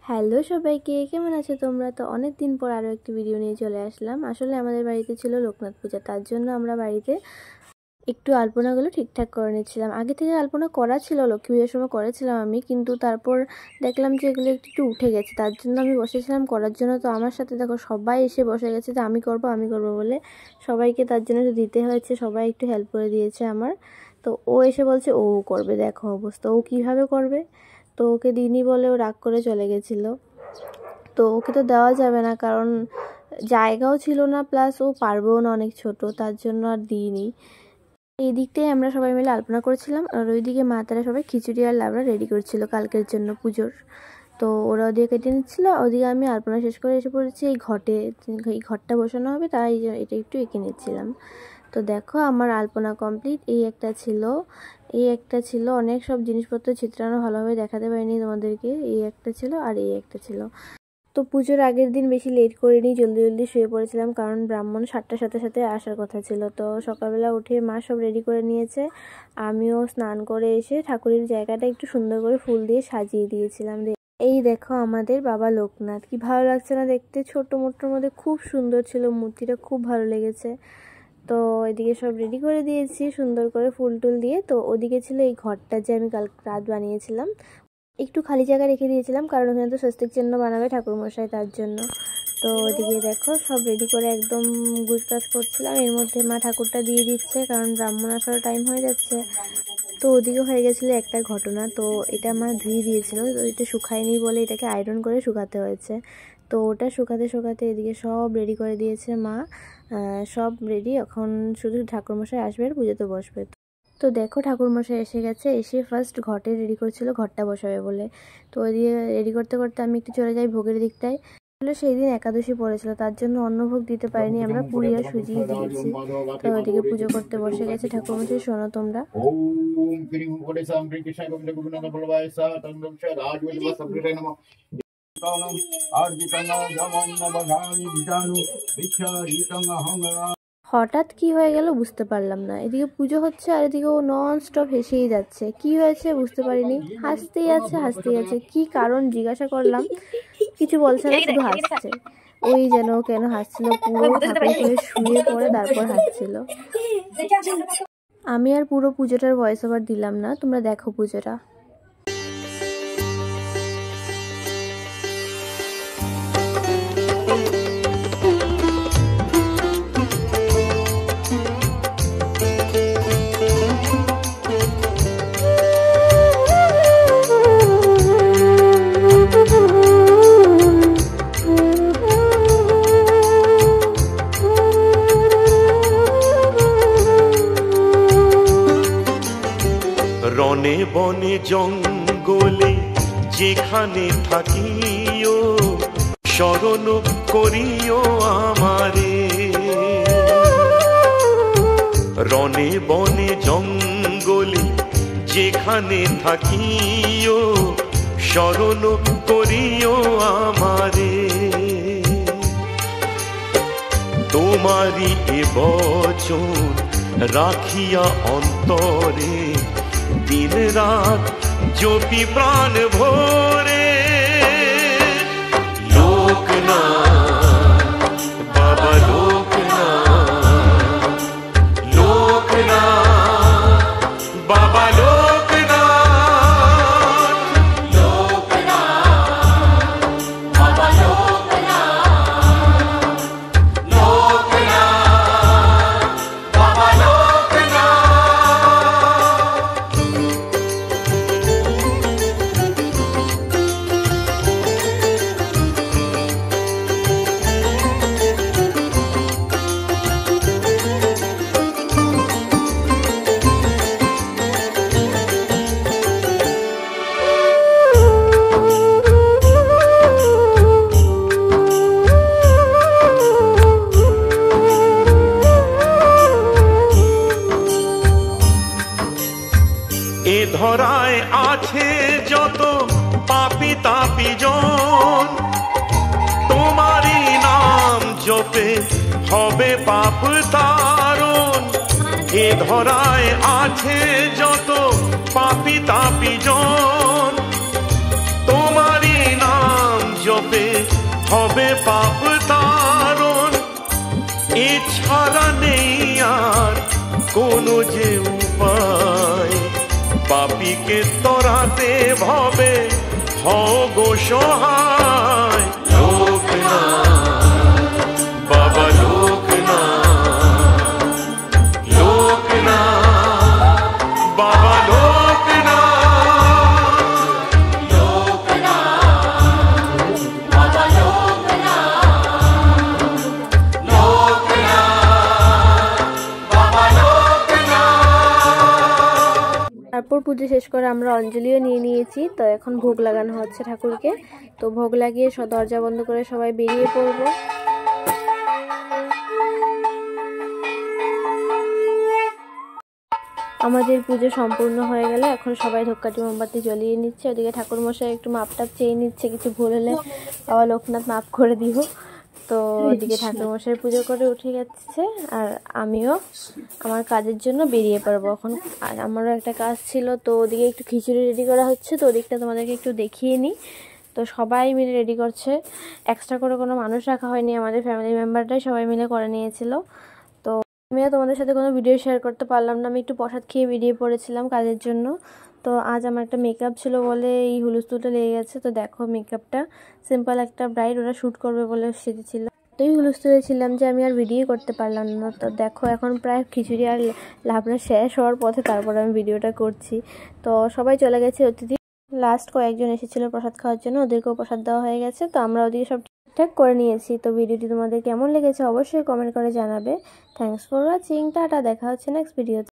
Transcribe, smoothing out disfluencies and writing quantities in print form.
Hello সবাইকে, কেমন আছো তোমরা? তো অনেক দিন পর আরও একটি ভিডিও নিয়ে চলে আসলাম। আসলে আমাদের বাড়িতে ছিল লোকনাথ পূজা, তার জন্য আমরা বাড়িতে একটু আলপনাগুলো ঠিকঠাক করে নিচ্ছিলাম। আগে থেকে আলপনা করা ছিল, লক্ষ্মী পূজার সময় করেছিলাম আমি, কিন্তু তারপর দেখলাম যে এগুলো একটু উঠে গেছে, তার জন্য আমি বসেছিলাম করার জন্য। তো আমার সাথে দেখো সবাই এসে বসে গেছে যে আমি করব বলে সবাইকে তার জন্য দিতে হয়েছে, সবাই একটু হেল্প করে দিয়েছে আমার। তো ও এসে বলছে ও করবে, দেখো অবস্থা, ও কিভাবে করবে। তো ওকে দিইনি বলে ও রাগ করে চলে গেছিলো। তো ওকে তো দেওয়া যাবে না, কারণ জায়গাও ছিল না, প্লাস ও পারবেও না, অনেক ছোট, তার জন্য আর দিইনি। এই দিকটাই আমরা সবাই মিলে আলপনা করেছিলাম, আর ওইদিকে মা তারা সবাই খিচুড়ি আর লাবড়া রেডি করছিল কালকের জন্য পুজোর। তো ওরা ওদিকে কেটে নিচ্ছিল, ওদিকে আমি আলপনা শেষ করে এসে পড়েছি এই ঘটে। এই ঘরটা বসানো হবে, তাই এটা একটু এঁকে নিচ্ছিলাম। তো দেখো আমার আলপনা কমপ্লিট। এই একটা ছিল অনেক সব জিনিসপত্র চিত্রানো, ভালোভাবে দেখাতে পারিনি তোমাদেরকে। এই একটা ছিল আর এই একটা ছিল। তো পুজোর আগের দিন বেশি লেট করিনি, জলদি জলদি শুয়ে পড়েছিলাম, কারণ ব্রাহ্মণ 7টার সাথে সাথে আসার কথা ছিল। তো সকালবেলা উঠে মা সব রেডি করে নিয়েছে, আমিও স্নান করে এসে ঠাকুরের জায়গাটা একটু সুন্দর করে ফুল দিয়ে সাজিয়ে দিয়েছিলাম। এই দেখো আমাদের বাবা লোকনাথ, কি ভালো লাগছে না দেখতে, ছোট মোটোর মধ্যে খুব সুন্দর ছিল মূর্তিটা, খুব ভালো লেগেছে। তো এদিকে সব রেডি করে দিয়েছি সুন্দর করে ফুল টুল দিয়ে। তো ওদিকে ছিল এই ঘরটা যে আমি কাল রাত বানিয়েছিলাম, একটু খালি জায়গা রেখে দিয়েছিলাম, কারণ ওখানে তো স্বস্তিক চিহ্ন বানাবে ঠাকুরমশাই, তার জন্য। তো ওদিকে দেখো সব রেডি করে একদম গুজগাছ করছিলাম, এর মধ্যে মা ঠাকুরটা দিয়ে দিচ্ছে, কারণ ব্রাহ্মণ আসার টাইম হয়ে যাচ্ছে। তো ওদিকে হয়ে গেছিলো একটা ঘটনা, তো এটা মা ধুয়ে দিয়েছিল, তো এটা শুকায়নি বলে এটাকে আয়রন করে শুকাতে হয়েছে। তো ওটা শুকাতে শুকাতে এদিকে সব রেডি করে দিয়েছে মা, সব রেডি। এখন শুধু ঠাকুরমশাই আসবে আর পুজোতে বসবে। তো দেখো ঠাকুরমশাই এসে গেছে, এসে ফার্স্ট ঘটে রেডি করছিল, ঘরটা বসাবে বলে। তো ওইদিকে রেডি করতে করতে আমি একটু চলে যাই ভোগের দিকটায়। সেই দিন একাদশী পড়েছিল, তার জন্য অন্নভোগ দিতে পারিনি, আমরা পুরি আর সুজি দিয়েছি। তো ওইদিকে পুজো করতে বসে গেছে ঠাকুরমশাই। শোনো তোমরা। হঠাৎ কি হয়ে গেল বুঝতে পারলাম না, এদিকে পুজো হচ্ছে আর এদিকে ও নন স্টপ হেসেই যাচ্ছে। কি হয়েছে বুঝতে পারিনি, হাসতেই আছে। কি কারণ জিজ্ঞাসা করলাম, কিছু বলছে না, শুধু হাসছে। ওই যেন কেন হাসছিল, পুরো ঠাকুর করে শুয়ে পড়ে তারপর হাসছিল। আমি আর পুরো পুজোটার ভয়েস ওভার দিলাম না, তোমরা দেখো পুজোটা। রনে বনে জঙ্গলে যেখানে থাকিও, শরণ করিও আমারে। রনে বনে জঙ্গলে যেখানে থাকিও, শরণ করিও আমারে। তোমারি এ বচন রাখিয়া অন্তরে, দিন রাত জপি প্রাণ ভরে। লোকনাথ বাবা লোকনাথ, লোকনাথ বাবা লোকনাথ, লোকনাথ বাবা লোকনাথ, লোকনাথ বাবা লোকনাথ। এ ধরায় আছে যত পাপী তাপী জন, তোমারই নাম জপে হবে পাপ তারণ। এ ধরায় আছে যত পাপী তাপী জন, তোমারই নাম হবে পাপ তারণ, এছাড়া নেই আর কোনো যে উপায়। পাপীকে তরাতে ভবে হও গো সহায়। লোকনাথ বাবা লোকনাথ, লোকনাথ বাবা লোকনাথ, লোকনাথ বাবা লোকনাথ, লোকনাথ বাবা লোকনাথ। তারপর পুজো শেষ করে আমরা অঞ্জলিও নিয়ে নিয়েছি। তো এখন ভোগ লাগানো হচ্ছে ঠাকুরকে। তো ভোগ লাগিয়ে দরজা বন্ধ করে সবাই বেরিয়ে পড়বো। আমাদের পুজো সম্পূর্ণ হয়ে গেলে এখন সবাই ধূপকাঠি মোমবাতি জ্বলিয়ে নিচ্ছে। ওদিকে ঠাকুরমশাই একটু মাপটাপ চেয়ে নিচ্ছে, কিছু ভুল হলে বাবা লোকনাথ মাপ করে দিও। তো ওদিকে ঠাকুরমশাই পুজো করে উঠে যাচ্ছে, আর আমিও আমার কাজের জন্য বেরিয়ে পড়বো এখন। আর আমারও একটা কাজ ছিল, তো ওদিকে একটু খিচুড়ি রেডি করা হচ্ছে, তো ওদিকটা তোমাদেরকে একটু দেখিয়ে নিই। তো সবাই মিলে রেডি করছে, এক্সট্রা করে কোনো মানুষ রাখা হয়নি, আমাদের ফ্যামিলি মেম্বারটাই সবাই মিলে করে নিয়েছিল। তো আমিও তোমাদের সাথে কোনো ভিডিও শেয়ার করতে পারলাম না, আমি একটু প্রসাদ খেয়ে বেরিয়ে পড়েছিলাম কাজের জন্য। তো আজ আমার একটা মেকআপ ছিল বলে এই হুলুস্থুলটা লেগে গেছে। তো দেখো মেকআপটা সিম্পল একটা ব্রাইড, ওরা শ্যুট করবে বলে সেজেছিল। এতই হুলুস্থুলে ছিলাম যে আমি আর ভিডিও করতে পারলাম না। তো দেখো এখন প্রায় খিচুড়ি আর লাবড়া শেষ হওয়ার পথে, তারপর আমি ভিডিওটা করছি। তো সবাই চলে গেছে অতিথি, লাস্ট কয়েকজন এসেছিল প্রসাদ খাওয়ার জন্য, ওদেরকেও প্রসাদ দেওয়া হয়ে গেছে। তো আমরা ওদিকে সব ঠিকঠাক করে নিয়েছি। তো ভিডিওটি তোমাদের কেমন লেগেছে অবশ্যই কমেন্ট করে জানাবে। থ্যাঙ্কস ফর ওয়াচিং, টাটা, দেখা হচ্ছে নেক্সট ভিডিওতে।